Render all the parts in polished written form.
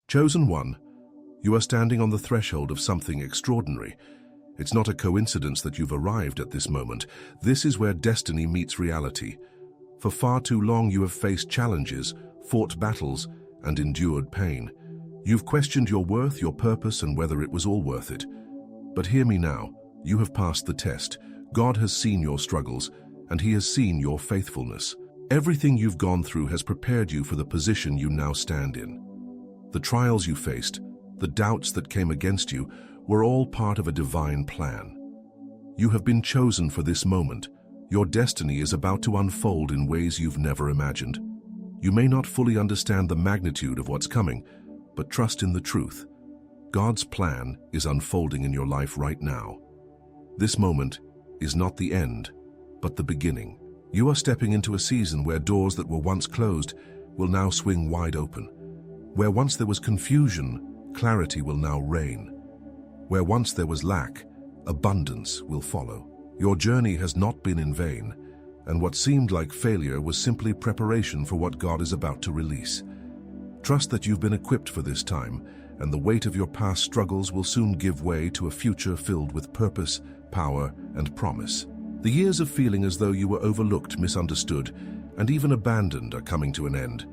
Chosen one, you are standing on the threshold of something extraordinary. It's not a coincidence that you've arrived at this moment. This is where destiny meets reality. For far too long you have faced challenges, fought battles, and endured pain. You've questioned your worth, your purpose, and whether it was all worth it. But hear me now, you have passed the test. God has seen your struggles, and He has seen your faithfulness. Everything you've gone through has prepared you for the position you now stand in. The trials you faced, the doubts that came against you, were all part of a divine plan. You have been chosen for this moment. Your destiny is about to unfold in ways you've never imagined. You may not fully understand the magnitude of what's coming, but trust in the truth. God's plan is unfolding in your life right now. This moment is not the end, but the beginning. You are stepping into a season where doors that were once closed will now swing wide open. Where once there was confusion, clarity will now reign. Where once there was lack, abundance will follow. Your journey has not been in vain, and what seemed like failure was simply preparation for what God is about to release. Trust that you've been equipped for this time, and the weight of your past struggles will soon give way to a future filled with purpose, power, and promise. The years of feeling as though you were overlooked, misunderstood, and even abandoned are coming to an end.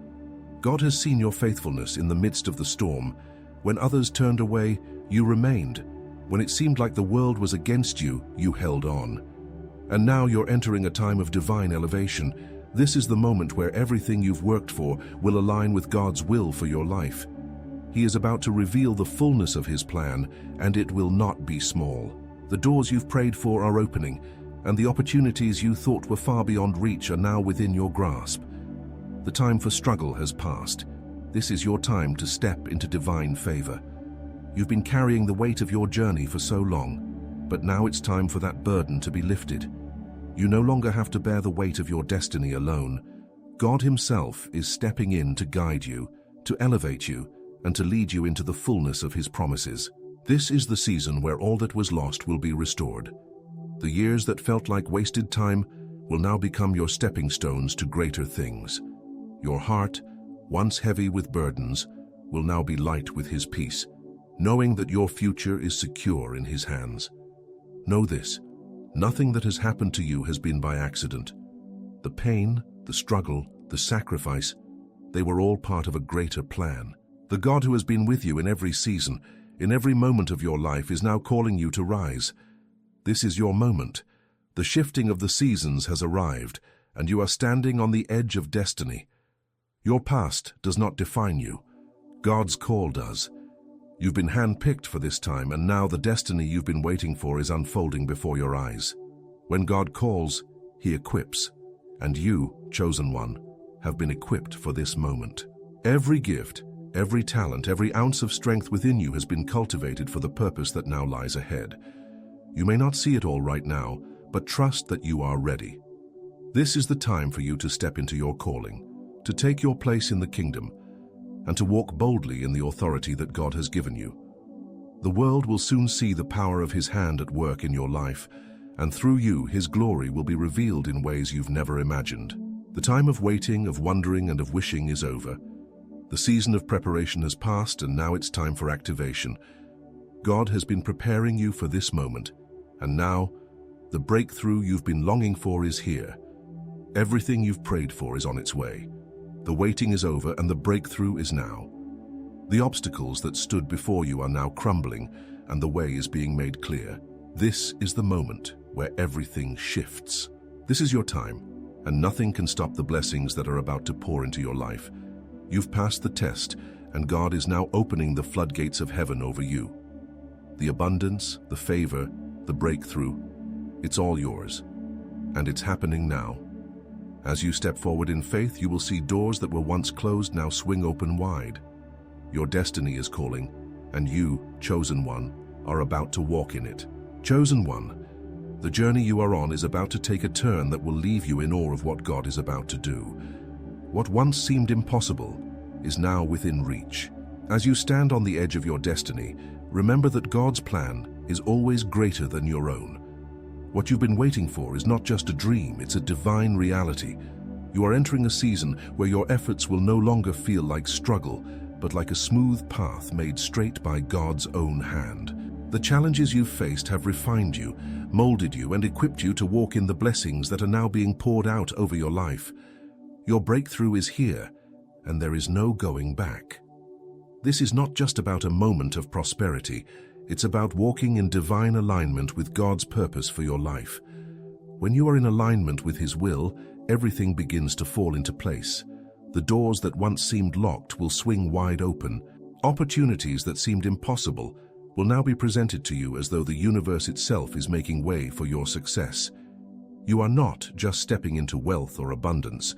God has seen your faithfulness in the midst of the storm. When others turned away, you remained. When it seemed like the world was against you, you held on. And now you're entering a time of divine elevation. This is the moment where everything you've worked for will align with God's will for your life. He is about to reveal the fullness of His plan, and it will not be small. The doors you've prayed for are opening, and the opportunities you thought were far beyond reach are now within your grasp. The time for struggle has passed. This is your time to step into divine favor. You've been carrying the weight of your journey for so long, but now it's time for that burden to be lifted. You no longer have to bear the weight of your destiny alone. God Himself is stepping in to guide you, to elevate you, and to lead you into the fullness of His promises. This is the season where all that was lost will be restored. The years that felt like wasted time will now become your stepping stones to greater things. Your heart, once heavy with burdens, will now be light with His peace, knowing that your future is secure in His hands. Know this, nothing that has happened to you has been by accident. The pain, the struggle, the sacrifice, they were all part of a greater plan. The God who has been with you in every season, in every moment of your life, is now calling you to rise. This is your moment. The shifting of the seasons has arrived, and you are standing on the edge of destiny. Your past does not define you. God's call does. You've been handpicked for this time, and now the destiny you've been waiting for is unfolding before your eyes. When God calls, He equips, and you, chosen one, have been equipped for this moment. Every gift, every talent, every ounce of strength within you has been cultivated for the purpose that now lies ahead. You may not see it all right now, but trust that you are ready. This is the time for you to step into your calling, to take your place in the kingdom, and to walk boldly in the authority that God has given you. The world will soon see the power of His hand at work in your life, and through you His glory will be revealed in ways you've never imagined. The time of waiting, of wondering, and of wishing is over. The season of preparation has passed, and now it's time for activation. God has been preparing you for this moment, and now the breakthrough you've been longing for is here. Everything you've prayed for is on its way. The waiting is over, and the breakthrough is now. The obstacles that stood before you are now crumbling, and the way is being made clear. This is the moment where everything shifts. This is your time, and nothing can stop the blessings that are about to pour into your life. You've passed the test, and God is now opening the floodgates of heaven over you. The abundance, the favor, the breakthrough, it's all yours, and it's happening now. As you step forward in faith, you will see doors that were once closed now swing open wide. Your destiny is calling, and you, chosen one, are about to walk in it. Chosen one, the journey you are on is about to take a turn that will leave you in awe of what God is about to do. What once seemed impossible is now within reach. As you stand on the edge of your destiny, remember that God's plan is always greater than your own. What you've been waiting for is not just a dream, it's a divine reality. You are entering a season where your efforts will no longer feel like struggle, but like a smooth path made straight by God's own hand. The challenges you've faced have refined you, molded you, and equipped you to walk in the blessings that are now being poured out over your life. Your breakthrough is here, and there is no going back. This is not just about a moment of prosperity. It's about walking in divine alignment with God's purpose for your life. When you are in alignment with His will, everything begins to fall into place. The doors that once seemed locked will swing wide open. Opportunities that seemed impossible will now be presented to you as though the universe itself is making way for your success. You are not just stepping into wealth or abundance.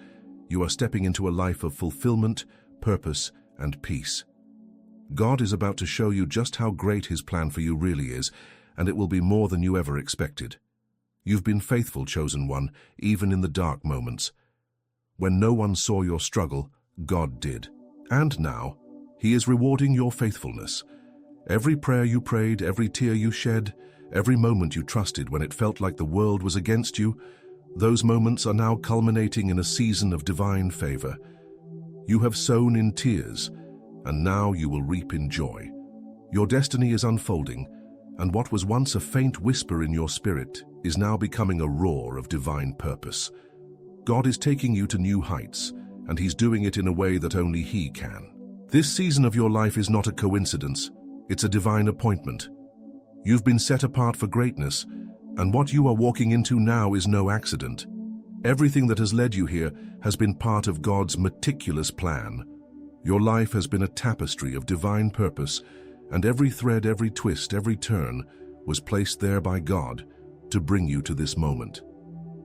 You are stepping into a life of fulfillment, purpose, and peace. God is about to show you just how great His plan for you really is, and it will be more than you ever expected. You've been faithful, chosen one, even in the dark moments. When no one saw your struggle, God did. And now, He is rewarding your faithfulness. Every prayer you prayed, every tear you shed, every moment you trusted when it felt like the world was against you, those moments are now culminating in a season of divine favor. You have sown in tears, and now you will reap in joy. Your destiny is unfolding, and what was once a faint whisper in your spirit is now becoming a roar of divine purpose. God is taking you to new heights, and He's doing it in a way that only He can. This season of your life is not a coincidence. It's a divine appointment. You've been set apart for greatness, and what you are walking into now is no accident. Everything that has led you here has been part of God's meticulous plan. Your life has been a tapestry of divine purpose, and every thread, every twist, every turn was placed there by God to bring you to this moment.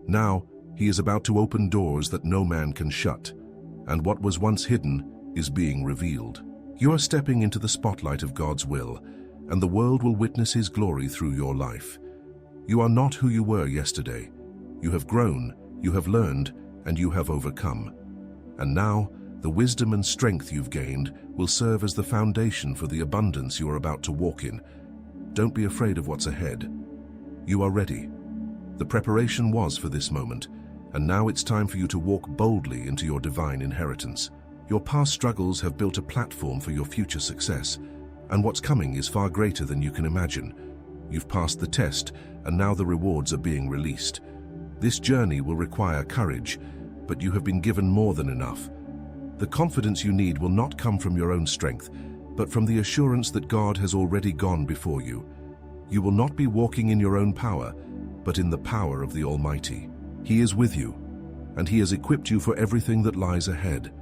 Now, He is about to open doors that no man can shut, and what was once hidden is being revealed. You are stepping into the spotlight of God's will, and the world will witness His glory through your life. You are not who you were yesterday. You have grown, you have learned, and you have overcome. And now, the wisdom and strength you've gained will serve as the foundation for the abundance you are about to walk in. Don't be afraid of what's ahead. You are ready. The preparation was for this moment, and now it's time for you to walk boldly into your divine inheritance. Your past struggles have built a platform for your future success, and what's coming is far greater than you can imagine. You've passed the test, and now the rewards are being released. This journey will require courage, but you have been given more than enough. The confidence you need will not come from your own strength, but from the assurance that God has already gone before you. You will not be walking in your own power, but in the power of the Almighty. He is with you, and He has equipped you for everything that lies ahead.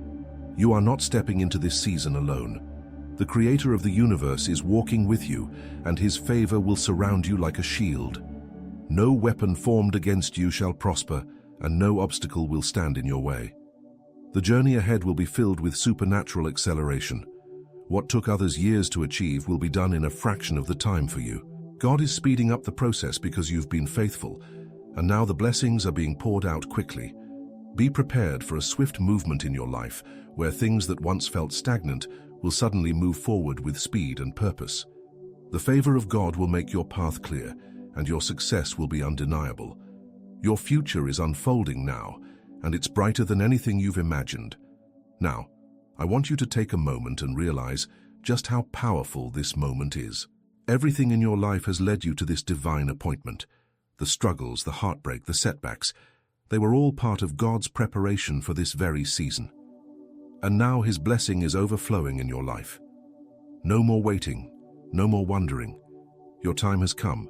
You are not stepping into this season alone. The Creator of the universe is walking with you, and His favor will surround you like a shield. No weapon formed against you shall prosper, and no obstacle will stand in your way. The journey ahead will be filled with supernatural acceleration. What took others years to achieve will be done in a fraction of the time for you. God is speeding up the process because you've been faithful, and now the blessings are being poured out quickly. Be prepared for a swift movement in your life, where things that once felt stagnant will suddenly move forward with speed and purpose. The favor of God will make your path clear, and your success will be undeniable. Your future is unfolding now, and it's brighter than anything you've imagined. Now, I want you to take a moment and realize just how powerful this moment is. Everything in your life has led you to this divine appointment. The struggles, the heartbreak, the setbacks, they were all part of God's preparation for this very season. And now His blessing is overflowing in your life. No more waiting, no more wondering. Your time has come.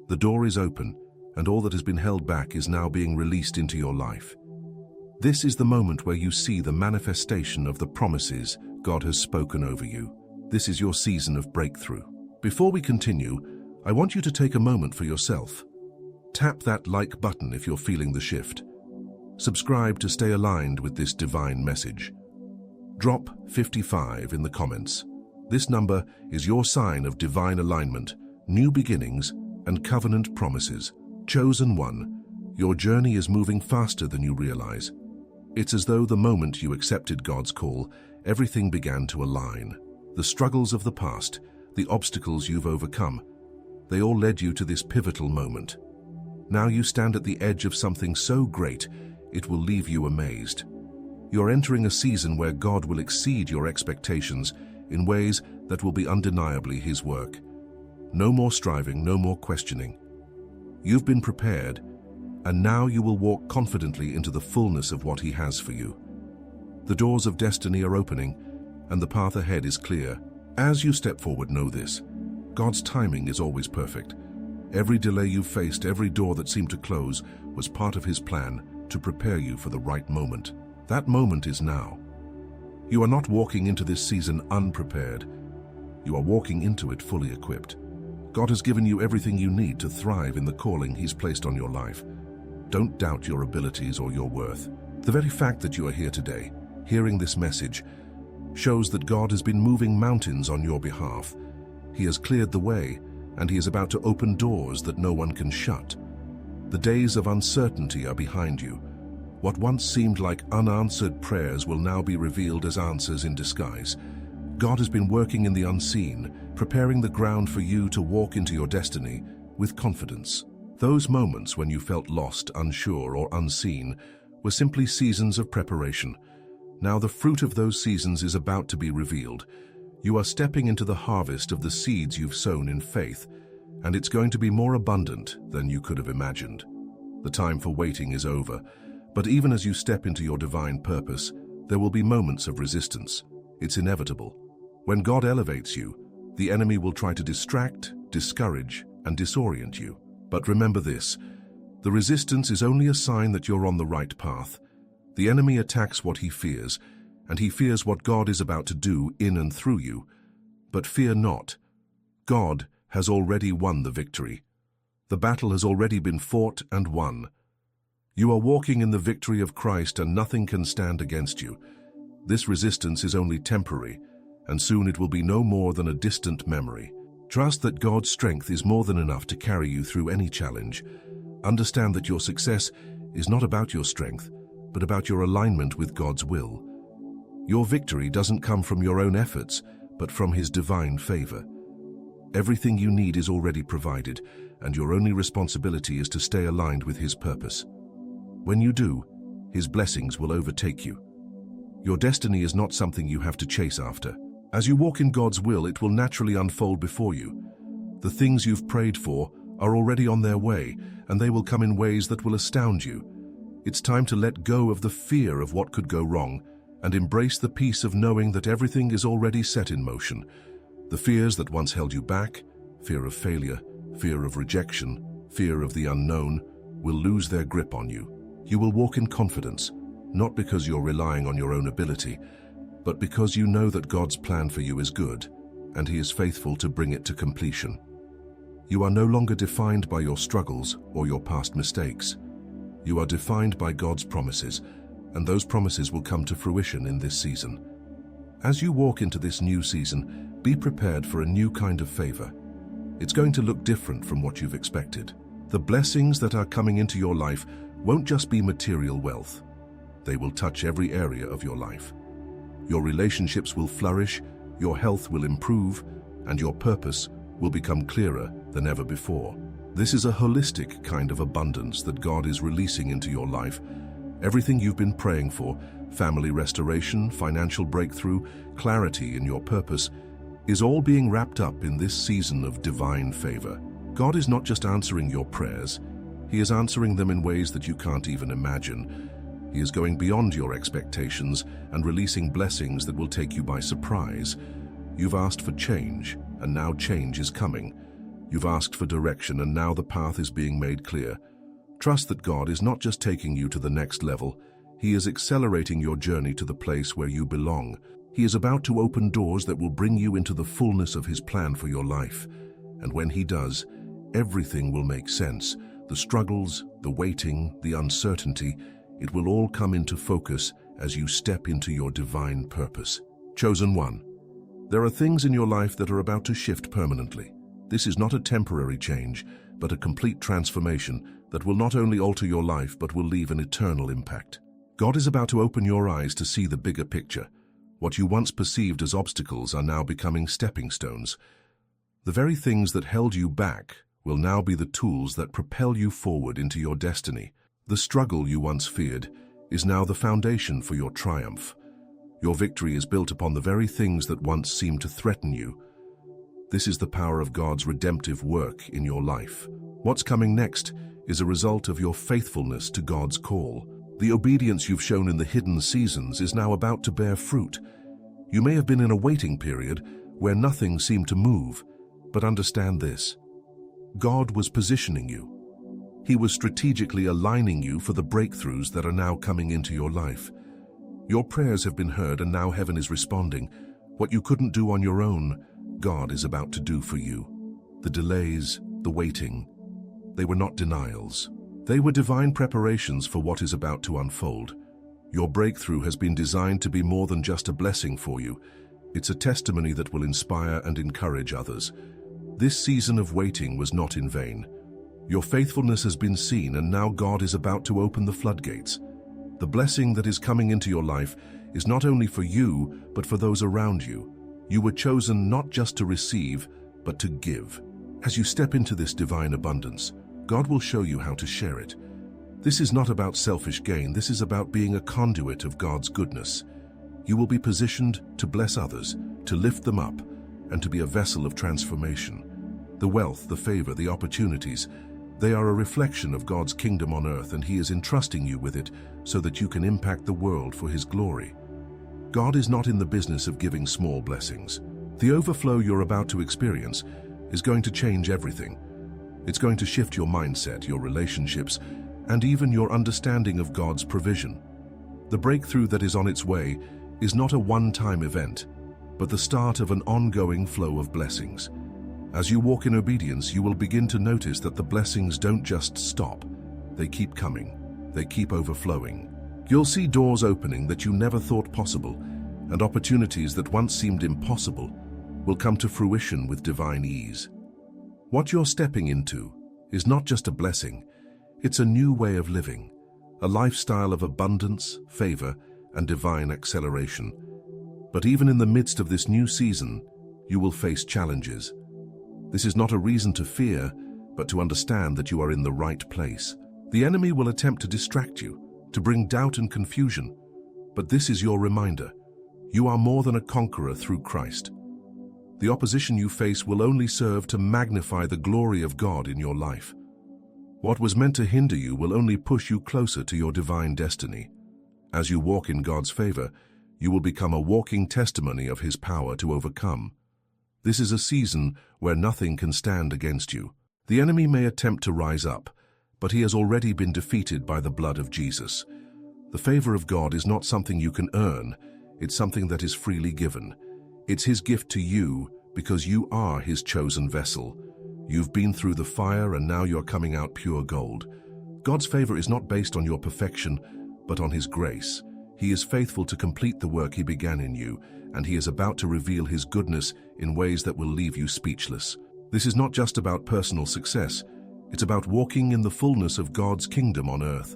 The door is open, and all that has been held back is now being released into your life. This is the moment where you see the manifestation of the promises God has spoken over you. This is your season of breakthrough. Before we continue, I want you to take a moment for yourself. Tap that like button if you're feeling the shift. Subscribe to stay aligned with this divine message. Drop 55 in the comments. This number is your sign of divine alignment, new beginnings, and covenant promises. Chosen one, your journey is moving faster than you realize. It's as though the moment you accepted God's call, everything began to align. The struggles of the past, the obstacles you've overcome, they all led you to this pivotal moment. Now you stand at the edge of something so great, it will leave you amazed. You're entering a season where God will exceed your expectations in ways that will be undeniably His work. No more striving, no more questioning. You've been prepared, and now you will walk confidently into the fullness of what He has for you. The doors of destiny are opening, and the path ahead is clear. As you step forward, know this: God's timing is always perfect. Every delay you've faced, every door that seemed to close, was part of His plan to prepare you for the right moment. That moment is now. You are not walking into this season unprepared. You are walking into it fully equipped. God has given you everything you need to thrive in the calling He's placed on your life. Don't doubt your abilities or your worth. The very fact that you are here today, hearing this message, shows that God has been moving mountains on your behalf. He has cleared the way, and He is about to open doors that no one can shut. The days of uncertainty are behind you. What once seemed like unanswered prayers will now be revealed as answers in disguise. God has been working in the unseen, preparing the ground for you to walk into your destiny with confidence. Those moments when you felt lost, unsure, or unseen were simply seasons of preparation. Now the fruit of those seasons is about to be revealed. You are stepping into the harvest of the seeds you've sown in faith, and it's going to be more abundant than you could have imagined. The time for waiting is over. But even as you step into your divine purpose, there will be moments of resistance. It's inevitable. When God elevates you, the enemy will try to distract, discourage, and disorient you. But remember this: the resistance is only a sign that you're on the right path. The enemy attacks what he fears, and he fears what God is about to do in and through you. But fear not. God has already won the victory. The battle has already been fought and won. You are walking in the victory of Christ, and nothing can stand against you. This resistance is only temporary, and soon it will be no more than a distant memory. Trust that God's strength is more than enough to carry you through any challenge. Understand that your success is not about your strength, but about your alignment with God's will. Your victory doesn't come from your own efforts, but from His divine favor. Everything you need is already provided, and your only responsibility is to stay aligned with His purpose. When you do, His blessings will overtake you. Your destiny is not something you have to chase after. As you walk in God's will, it will naturally unfold before you. The things you've prayed for are already on their way, and they will come in ways that will astound you. It's time to let go of the fear of what could go wrong and embrace the peace of knowing that everything is already set in motion. The fears that once held you back, fear of failure, fear of rejection, fear of the unknown, will lose their grip on you. You will walk in confidence, not because you're relying on your own ability, but because you know that God's plan for you is good, and He is faithful to bring it to completion. You are no longer defined by your struggles or your past mistakes. You are defined by God's promises, and those promises will come to fruition in this season. As you walk into this new season, be prepared for a new kind of favor. It's going to look different from what you've expected. The blessings that are coming into your life won't just be material wealth. They will touch every area of your life. Your relationships will flourish, your health will improve, and your purpose will become clearer than ever before. This is a holistic kind of abundance that God is releasing into your life. Everything you've been praying for, family restoration, financial breakthrough, clarity in your purpose, is all being wrapped up in this season of divine favor. God is not just answering your prayers, He is answering them in ways that you can't even imagine. He is going beyond your expectations and releasing blessings that will take you by surprise. You've asked for change, and now change is coming. You've asked for direction, and now the path is being made clear. Trust that God is not just taking you to the next level, He is accelerating your journey to the place where you belong. He is about to open doors that will bring you into the fullness of His plan for your life. And when He does, everything will make sense. The struggles, the waiting, the uncertainty, it will all come into focus as you step into your divine purpose. Chosen one, there are things in your life that are about to shift permanently. This is not a temporary change, but a complete transformation that will not only alter your life but will leave an eternal impact. God is about to open your eyes to see the bigger picture. What you once perceived as obstacles are now becoming stepping stones. The very things that held you back will now be the tools that propel you forward into your destiny. The struggle you once feared is now the foundation for your triumph. Your victory is built upon the very things that once seemed to threaten you. This is the power of God's redemptive work in your life. What's coming next is a result of your faithfulness to God's call. The obedience you've shown in the hidden seasons is now about to bear fruit. You may have been in a waiting period where nothing seemed to move, but understand this: God was positioning you. He was strategically aligning you for the breakthroughs that are now coming into your life. Your prayers have been heard, and now heaven is responding. What you couldn't do on your own, God is about to do for you. The delays, the waiting, they were not denials. They were divine preparations for what is about to unfold. Your breakthrough has been designed to be more than just a blessing for you. It's a testimony that will inspire and encourage others. This season of waiting was not in vain. Your faithfulness has been seen, and now God is about to open the floodgates. The blessing that is coming into your life is not only for you, but for those around you. You were chosen not just to receive, but to give. As you step into this divine abundance, God will show you how to share it. This is not about selfish gain. This is about being a conduit of God's goodness. You will be positioned to bless others, to lift them up, and to be a vessel of transformation. The wealth, the favor, the opportunities, they are a reflection of God's kingdom on earth, and He is entrusting you with it so that you can impact the world for His glory. God is not in the business of giving small blessings. The overflow you're about to experience is going to change everything. It's going to shift your mindset, your relationships, and even your understanding of God's provision. The breakthrough that is on its way is not a one-time event, but the start of an ongoing flow of blessings. As you walk in obedience, you will begin to notice that the blessings don't just stop. They keep coming. They keep overflowing. You'll see doors opening that you never thought possible, and opportunities that once seemed impossible will come to fruition with divine ease. What you're stepping into is not just a blessing, it's a new way of living, a lifestyle of abundance, favor, and divine acceleration. But even in the midst of this new season, you will face challenges. This is not a reason to fear, but to understand that you are in the right place. The enemy will attempt to distract you, to bring doubt and confusion. But this is your reminder. You are more than a conqueror through Christ. The opposition you face will only serve to magnify the glory of God in your life. What was meant to hinder you will only push you closer to your divine destiny. As you walk in God's favor, you will become a walking testimony of His power to overcome. This is a season where nothing can stand against you. The enemy may attempt to rise up, but he has already been defeated by the blood of Jesus. The favor of God is not something you can earn, it's something that is freely given. It's His gift to you because you are His chosen vessel. You've been through the fire, and now you're coming out pure gold. God's favor is not based on your perfection, but on His grace. He is faithful to complete the work He began in you, and He is about to reveal His goodness in ways that will leave you speechless. This is not just about personal success. It's about walking in the fullness of God's kingdom on earth.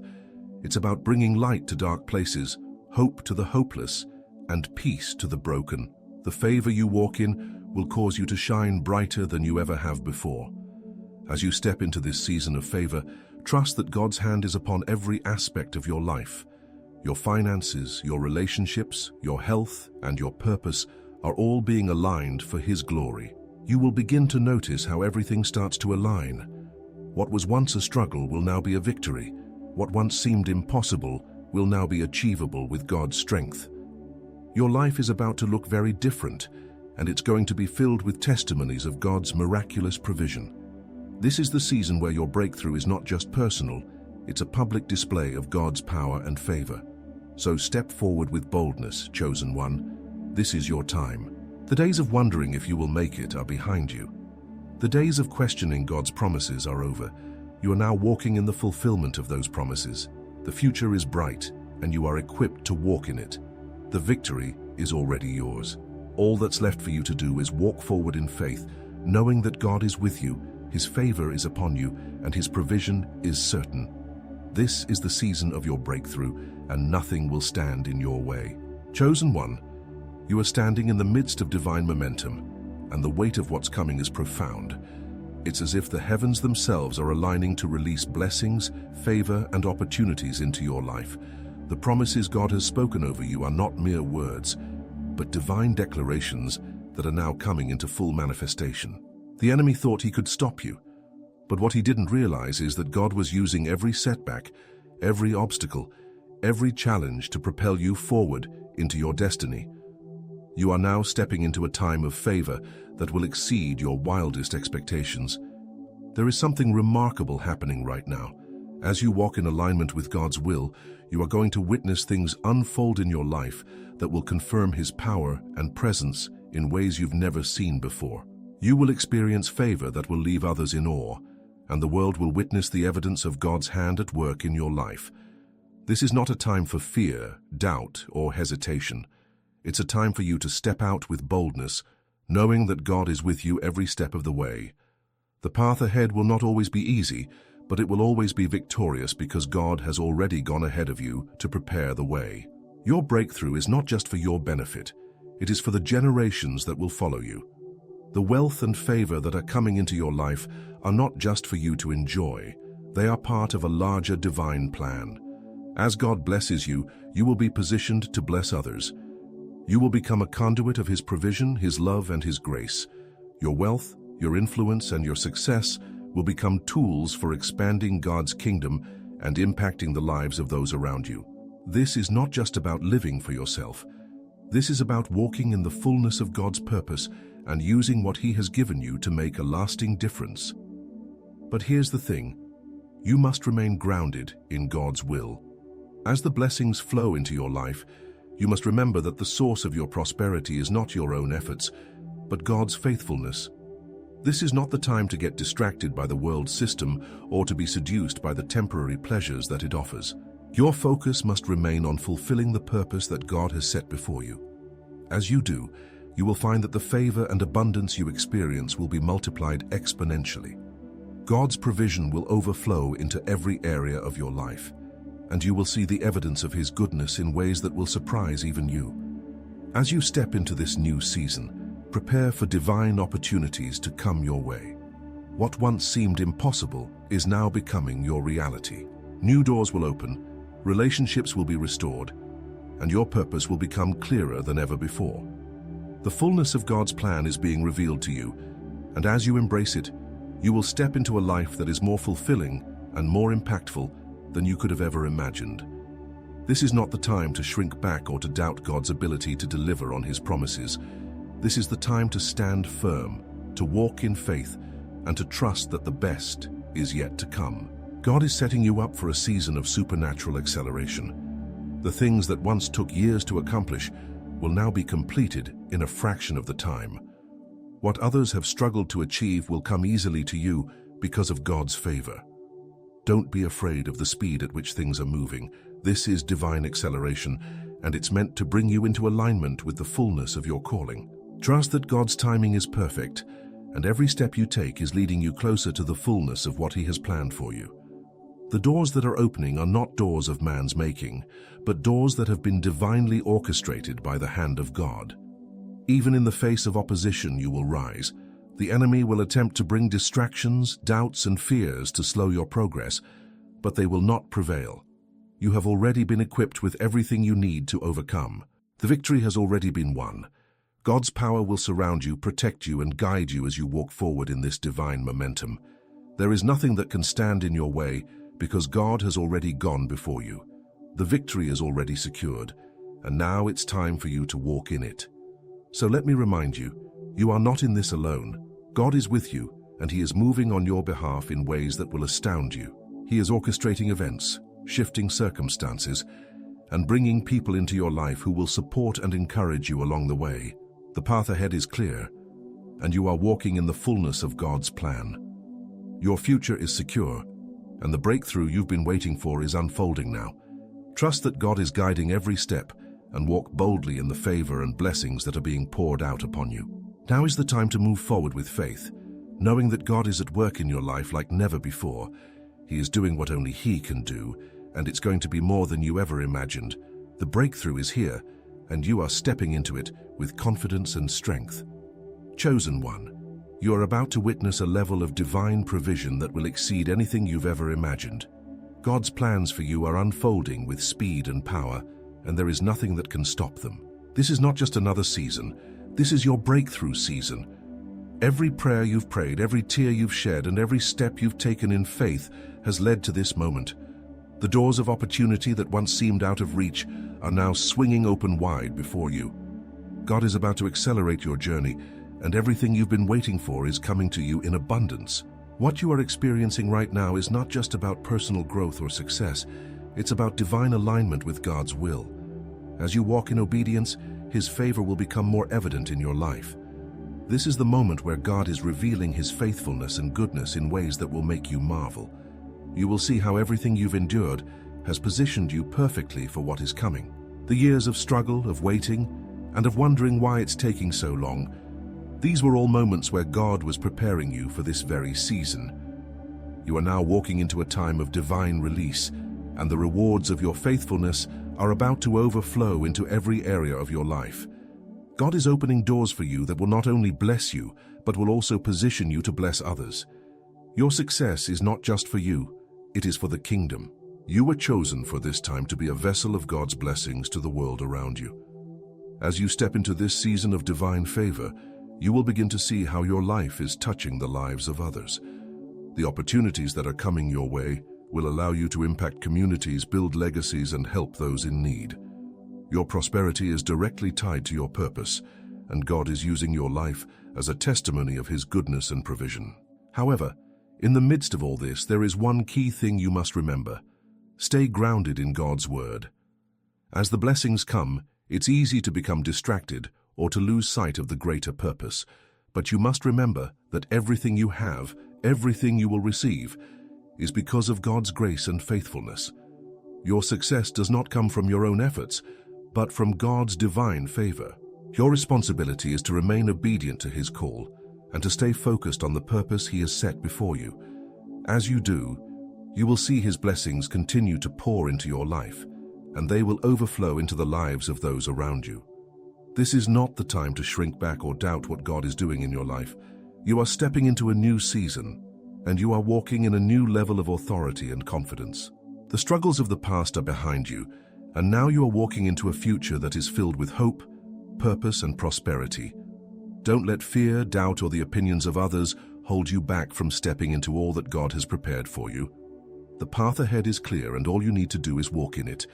It's about bringing light to dark places, hope to the hopeless, and peace to the broken. The favor you walk in will cause you to shine brighter than you ever have before. As you step into this season of favor, trust that God's hand is upon every aspect of your life. Your finances, your relationships, your health, and your purpose are all being aligned for His glory. You will begin to notice how everything starts to align. What was once a struggle will now be a victory. What once seemed impossible will now be achievable with God's strength. Your life is about to look very different, and it's going to be filled with testimonies of God's miraculous provision. This is the season where your breakthrough is not just personal, it's a public display of God's power and favor. So step forward with boldness, chosen one. This is your time. The days of wondering if you will make it are behind you. The days of questioning God's promises are over. You are now walking in the fulfillment of those promises. The future is bright, and you are equipped to walk in it. The victory is already yours. All that's left for you to do is walk forward in faith, knowing that God is with you, His favor is upon you, and His provision is certain. This is the season of your breakthrough, and nothing will stand in your way. Chosen one, you are standing in the midst of divine momentum, and the weight of what's coming is profound. It's as if the heavens themselves are aligning to release blessings, favor, and opportunities into your life. The promises God has spoken over you are not mere words, but divine declarations that are now coming into full manifestation. The enemy thought he could stop you, but what he didn't realize is that God was using every setback, every obstacle, every challenge to propel you forward into your destiny. You are now stepping into a time of favor that will exceed your wildest expectations. There is something remarkable happening right now. As you walk in alignment with God's will, you are going to witness things unfold in your life that will confirm His power and presence in ways you've never seen before. You will experience favor that will leave others in awe, and the world will witness the evidence of God's hand at work in your life. This is not a time for fear, doubt, or hesitation. It's a time for you to step out with boldness, knowing that God is with you every step of the way. The path ahead will not always be easy, but it will always be victorious because God has already gone ahead of you to prepare the way. Your breakthrough is not just for your benefit, it is for the generations that will follow you. The wealth and favor that are coming into your life are not just for you to enjoy, they are part of a larger divine plan. As God blesses you, you will be positioned to bless others. You will become a conduit of His provision, His love, and His grace. Your wealth, your influence, and your success will become tools for expanding God's kingdom and impacting the lives of those around you. This is not just about living for yourself. This is about walking in the fullness of God's purpose and using what He has given you to make a lasting difference. But here's the thing, you must remain grounded in God's will. As the blessings flow into your life, you must remember that the source of your prosperity is not your own efforts, but God's faithfulness. This is not the time to get distracted by the world system or to be seduced by the temporary pleasures that it offers. Your focus must remain on fulfilling the purpose that God has set before you. As you do, you will find that the favor and abundance you experience will be multiplied exponentially. God's provision will overflow into every area of your life, and you will see the evidence of His goodness in ways that will surprise even you. As you step into this new season, prepare for divine opportunities to come your way. What once seemed impossible is now becoming your reality. New doors will open, relationships will be restored, and your purpose will become clearer than ever before. The fullness of God's plan is being revealed to you, and as you embrace it, you will step into a life that is more fulfilling and more impactful than you could have ever imagined. This is not the time to shrink back or to doubt God's ability to deliver on His promises. This is the time to stand firm, to walk in faith, and to trust that the best is yet to come. God is setting you up for a season of supernatural acceleration. The things that once took years to accomplish will now be completed in a fraction of the time. What others have struggled to achieve will come easily to you because of God's favor. Don't be afraid of the speed at which things are moving. This is divine acceleration, and it's meant to bring you into alignment with the fullness of your calling. Trust that God's timing is perfect, and every step you take is leading you closer to the fullness of what He has planned for you. The doors that are opening are not doors of man's making, but doors that have been divinely orchestrated by the hand of God. Even in the face of opposition, you will rise. The enemy will attempt to bring distractions, doubts, and fears to slow your progress, but they will not prevail. You have already been equipped with everything you need to overcome. The victory has already been won. God's power will surround you, protect you, and guide you as you walk forward in this divine momentum. There is nothing that can stand in your way because God has already gone before you. The victory is already secured, and now it's time for you to walk in it. So let me remind you, you are not in this alone. God is with you, and He is moving on your behalf in ways that will astound you. He is orchestrating events, shifting circumstances, and bringing people into your life who will support and encourage you along the way. The path ahead is clear, and you are walking in the fullness of God's plan. Your future is secure, and the breakthrough you've been waiting for is unfolding now. Trust that God is guiding every step, and walk boldly in the favor and blessings that are being poured out upon you. Now is the time to move forward with faith, knowing that God is at work in your life like never before. He is doing what only He can do, and it's going to be more than you ever imagined. The breakthrough is here, and you are stepping into it with confidence and strength. Chosen one, you are about to witness a level of divine provision that will exceed anything you've ever imagined. God's plans for you are unfolding with speed and power, and there is nothing that can stop them. This is not just another season. This is your breakthrough season. Every prayer you've prayed, every tear you've shed, and every step you've taken in faith has led to this moment. The doors of opportunity that once seemed out of reach are now swinging open wide before you. God is about to accelerate your journey, and everything you've been waiting for is coming to you in abundance. What you are experiencing right now is not just about personal growth or success. It's about divine alignment with God's will. As you walk in obedience, His favor will become more evident in your life. This is the moment where God is revealing His faithfulness and goodness in ways that will make you marvel. You will see how everything you've endured has positioned you perfectly for what is coming. The years of struggle, of waiting, and of wondering why it's taking so long, these were all moments where God was preparing you for this very season. You are now walking into a time of divine release, and the rewards of your faithfulness are about to overflow into every area of your life. God is opening doors for you that will not only bless you, but will also position you to bless others. Your success is not just for you, it is for the kingdom. You were chosen for this time to be a vessel of God's blessings to the world around you. As you step into this season of divine favor, you will begin to see how your life is touching the lives of others. The opportunities that are coming your way will allow you to impact communities, build legacies, and help those in need. Your prosperity is directly tied to your purpose, and God is using your life as a testimony of His goodness and provision. However, in the midst of all this, there is one key thing you must remember. Stay grounded in God's word. As the blessings come, it's easy to become distracted or to lose sight of the greater purpose. But you must remember that everything you have, everything you will receive, is because of God's grace and faithfulness. Your success does not come from your own efforts, but from God's divine favor. Your responsibility is to remain obedient to His call and to stay focused on the purpose He has set before you. As you do, you will see His blessings continue to pour into your life, and they will overflow into the lives of those around you. This is not the time to shrink back or doubt what God is doing in your life. You are stepping into a new season, and you are walking in a new level of authority and confidence. The struggles of the past are behind you, and now you are walking into a future that is filled with hope, purpose, and prosperity. Don't let fear, doubt, or the opinions of others hold you back from stepping into all that God has prepared for you. The path ahead is clear, and all you need to do is walk in it.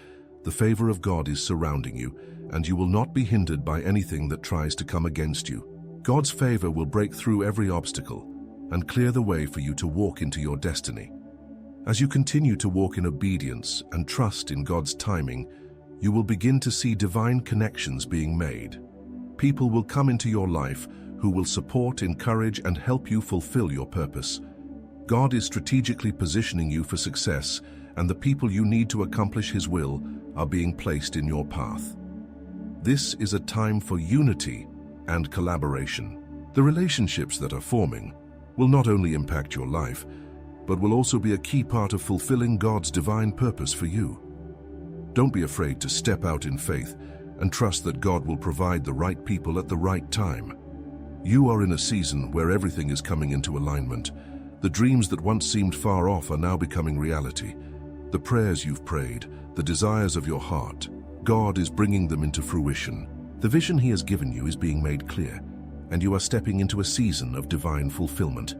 The favor of God is surrounding you, and you will not be hindered by anything that tries to come against you. God's favor will break through every obstacle and clear the way for you to walk into your destiny. As you continue to walk in obedience and trust in God's timing, you will begin to see divine connections being made. People will come into your life who will support, encourage, and help you fulfill your purpose. God is strategically positioning you for success, and the people you need to accomplish His will are being placed in your path. This is a time for unity and collaboration. The relationships that are forming will not only impact your life, but will also be a key part of fulfilling God's divine purpose for you. Don't be afraid to step out in faith and trust that God will provide the right people at the right time. You are in a season where everything is coming into alignment. The dreams that once seemed far off are now becoming reality. The prayers you've prayed, the desires of your heart, God is bringing them into fruition. The vision He has given you is being made clear, and you are stepping into a season of divine fulfillment.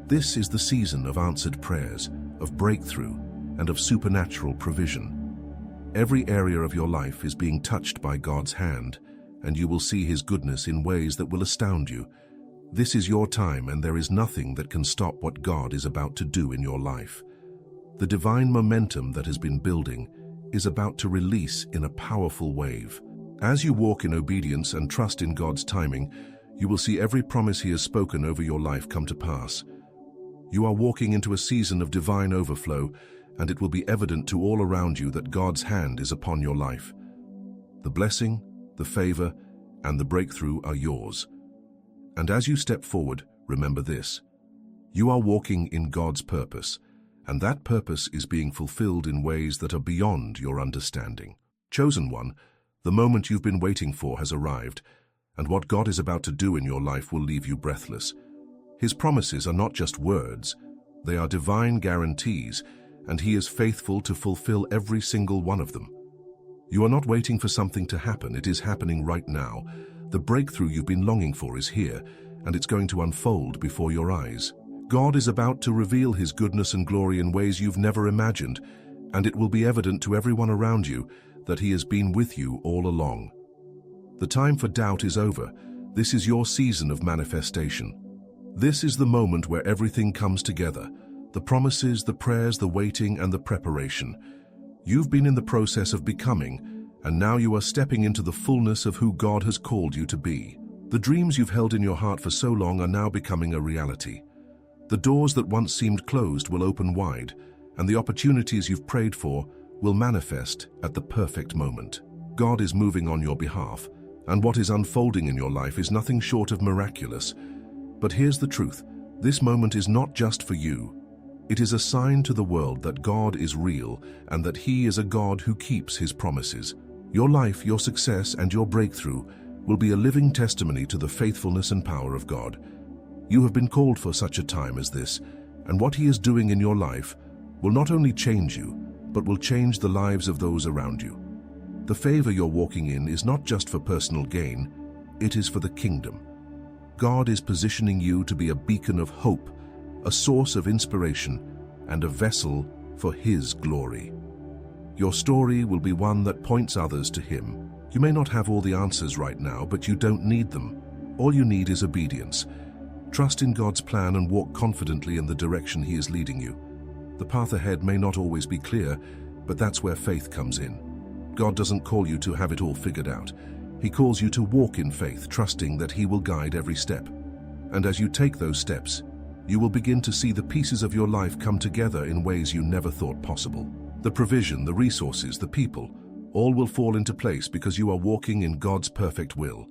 This is the season of answered prayers, of breakthrough, and of supernatural provision. Every area of your life is being touched by God's hand, and you will see His goodness in ways that will astound you. This is your time, and there is nothing that can stop what God is about to do in your life. The divine momentum that has been building is about to release in a powerful wave. As you walk in obedience and trust in God's timing, you will see every promise He has spoken over your life come to pass. You are walking into a season of divine overflow, and it will be evident to all around you that God's hand is upon your life. The blessing, the favor, and the breakthrough are yours. And as you step forward, remember this: you are walking in God's purpose, and that purpose is being fulfilled in ways that are beyond your understanding. Chosen one, the moment you've been waiting for has arrived, and what God is about to do in your life will leave you breathless. His promises are not just words, they are divine guarantees, and He is faithful to fulfill every single one of them. You are not waiting for something to happen, it is happening right now. The breakthrough you've been longing for is here, and it's going to unfold before your eyes. God is about to reveal His goodness and glory in ways you've never imagined, and it will be evident to everyone around you that He has been with you all along. The time for doubt is over. This is your season of manifestation. This is the moment where everything comes together. The promises, the prayers, the waiting, and the preparation. You've been in the process of becoming, and now you are stepping into the fullness of who God has called you to be. The dreams you've held in your heart for so long are now becoming a reality. The doors that once seemed closed will open wide, and the opportunities you've prayed for will manifest at the perfect moment. God is moving on your behalf, and what is unfolding in your life is nothing short of miraculous. But here's the truth. This moment is not just for you. It is a sign to the world that God is real and that He is a God who keeps His promises. Your life, your success, and your breakthrough will be a living testimony to the faithfulness and power of God. You have been called for such a time as this, and what He is doing in your life will not only change you, but will change the lives of those around you. The favor you're walking in is not just for personal gain, it is for the kingdom. God is positioning you to be a beacon of hope, a source of inspiration, and a vessel for His glory. Your story will be one that points others to Him. You may not have all the answers right now, but you don't need them. All you need is obedience. Trust in God's plan and walk confidently in the direction He is leading you. The path ahead may not always be clear, but that's where faith comes in. God doesn't call you to have it all figured out. He calls you to walk in faith, trusting that He will guide every step. And as you take those steps, you will begin to see the pieces of your life come together in ways you never thought possible. The provision, the resources, the people, all will fall into place because you are walking in God's perfect will.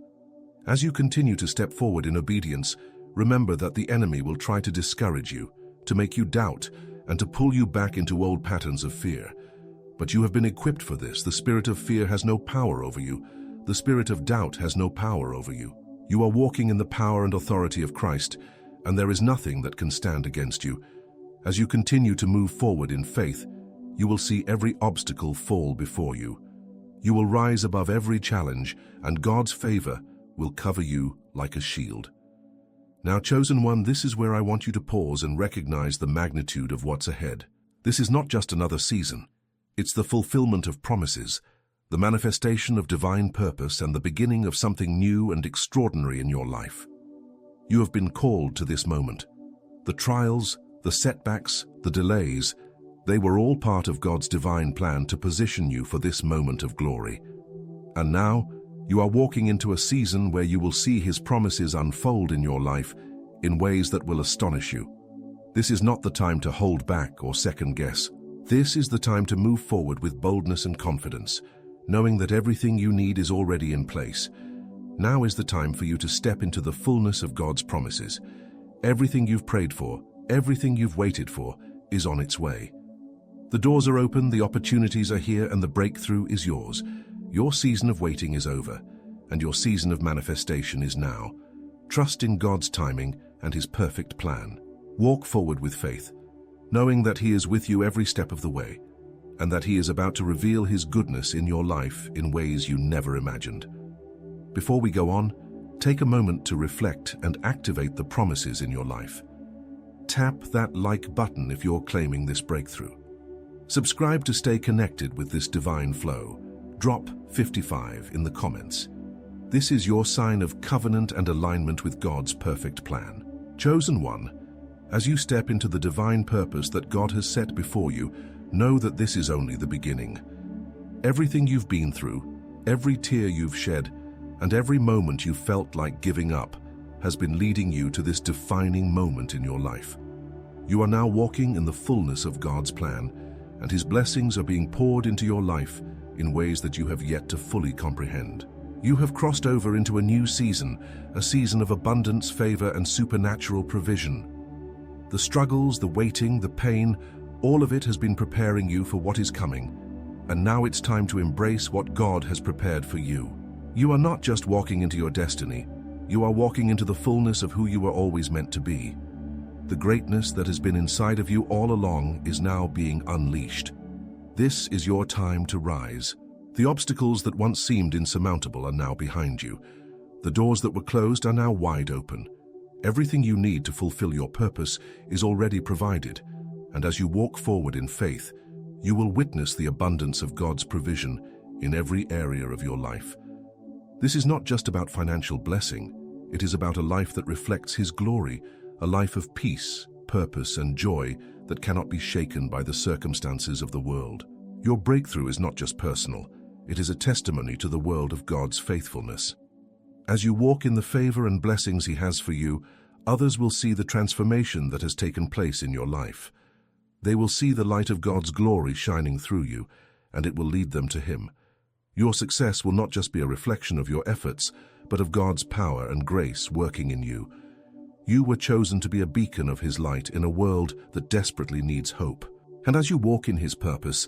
As you continue to step forward in obedience, remember that the enemy will try to discourage you, to make you doubt, and to pull you back into old patterns of fear. But you have been equipped for this. The spirit of fear has no power over you. The spirit of doubt has no power over you. You are walking in the power and authority of Christ, and there is nothing that can stand against you. As you continue to move forward in faith, you will see every obstacle fall before you. You will rise above every challenge, and God's favor will cover you like a shield. Now, chosen one, this is where I want you to pause and recognize the magnitude of what's ahead. This is not just another season. It's the fulfillment of promises, the manifestation of divine purpose, and the beginning of something new and extraordinary in your life. You have been called to this moment. The trials, the setbacks, the delays, they were all part of God's divine plan to position you for this moment of glory. And now, you are walking into a season where you will see His promises unfold in your life in ways that will astonish you. This is not the time to hold back or second guess. This is the time to move forward with boldness and confidence, knowing that everything you need is already in place. Now is the time for you to step into the fullness of God's promises. Everything you've prayed for, everything you've waited for, is on its way. The doors are open, the opportunities are here, and the breakthrough is yours. Your season of waiting is over, and your season of manifestation is now. Trust in God's timing and His perfect plan. Walk forward with faith, knowing that He is with you every step of the way, and that He is about to reveal His goodness in your life in ways you never imagined. Before we go on, take a moment to reflect and activate the promises in your life. Tap that like button if you're claiming this breakthrough. Subscribe to stay connected with this divine flow. Drop 55 in the comments. This is your sign of covenant and alignment with God's perfect plan. Chosen one, as you step into the divine purpose that God has set before you, know that this is only the beginning. Everything you've been through, every tear you've shed, and every moment you felt like giving up has been leading you to this defining moment in your life. You are now walking in the fullness of God's plan, and His blessings are being poured into your life in ways that you have yet to fully comprehend. You have crossed over into a new season, a season of abundance, favor, and supernatural provision. The struggles, the waiting, the pain, all of it has been preparing you for what is coming, and now it's time to embrace what God has prepared for you. You are not just walking into your destiny, you are walking into the fullness of who you were always meant to be. The greatness that has been inside of you all along is now being unleashed. This is your time to rise. The obstacles that once seemed insurmountable are now behind you. The doors that were closed are now wide open. Everything you need to fulfill your purpose is already provided, and as you walk forward in faith, you will witness the abundance of God's provision in every area of your life. This is not just about financial blessing, it is about a life that reflects His glory, a life of peace, purpose, and joy that cannot be shaken by the circumstances of the world. Your breakthrough is not just personal, it is a testimony to the world of God's faithfulness. As you walk in the favor and blessings He has for you, others will see the transformation that has taken place in your life. They will see the light of God's glory shining through you, and it will lead them to Him. Your success will not just be a reflection of your efforts, but of God's power and grace working in you. You were chosen to be a beacon of His light in a world that desperately needs hope. And as you walk in His purpose,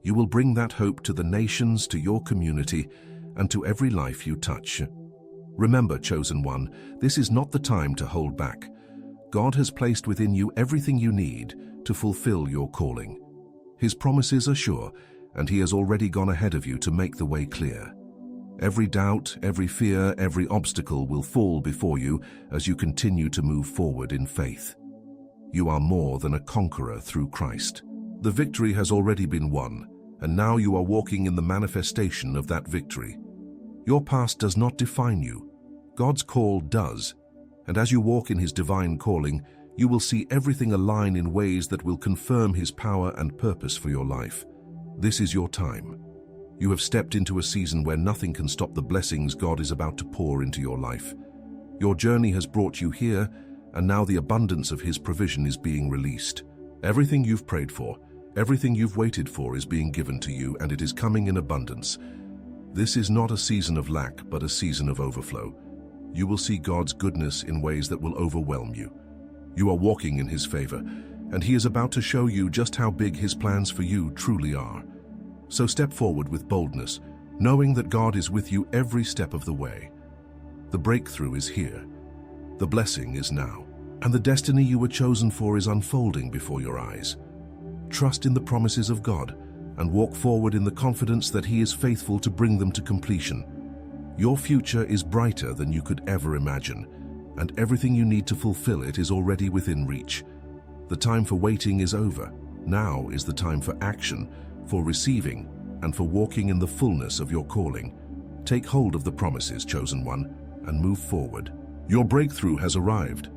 you will bring that hope to the nations, to your community, and to every life you touch. Remember, chosen one, this is not the time to hold back. God has placed within you everything you need to fulfill your calling. His promises are sure, and He has already gone ahead of you to make the way clear. Every doubt, every fear, every obstacle will fall before you as you continue to move forward in faith. You are more than a conqueror through Christ. The victory has already been won, and now you are walking in the manifestation of that victory. Your past does not define you. God's call does, and as you walk in His divine calling, you will see everything align in ways that will confirm His power and purpose for your life. This is your time. You have stepped into a season where nothing can stop the blessings God is about to pour into your life. Your journey has brought you here, and now the abundance of His provision is being released. Everything you've prayed for, everything you've waited for is being given to you, and it is coming in abundance. This is not a season of lack, but a season of overflow. You will see God's goodness in ways that will overwhelm you. You are walking in His favor, and He is about to show you just how big His plans for you truly are. So step forward with boldness, knowing that God is with you every step of the way. The breakthrough is here. The blessing is now, and the destiny you were chosen for is unfolding before your eyes. Trust in the promises of God and walk forward in the confidence that He is faithful to bring them to completion. Your future is brighter than you could ever imagine, and everything you need to fulfill it is already within reach. The time for waiting is over. Now is the time for action, for receiving, and for walking in the fullness of your calling. Take hold of the promises, chosen one, and move forward. Your breakthrough has arrived,